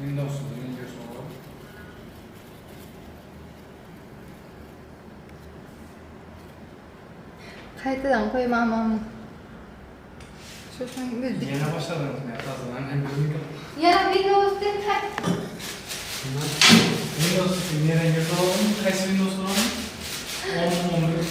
Windows olur. Qaytadan qo'ymanmi? Shoshmang o'zi. Yana boshladim. Tazadan ham bilmiyorum. Yana Windows deb Windows nereye girdi oğlum? Kaç Windows var oğlum? 10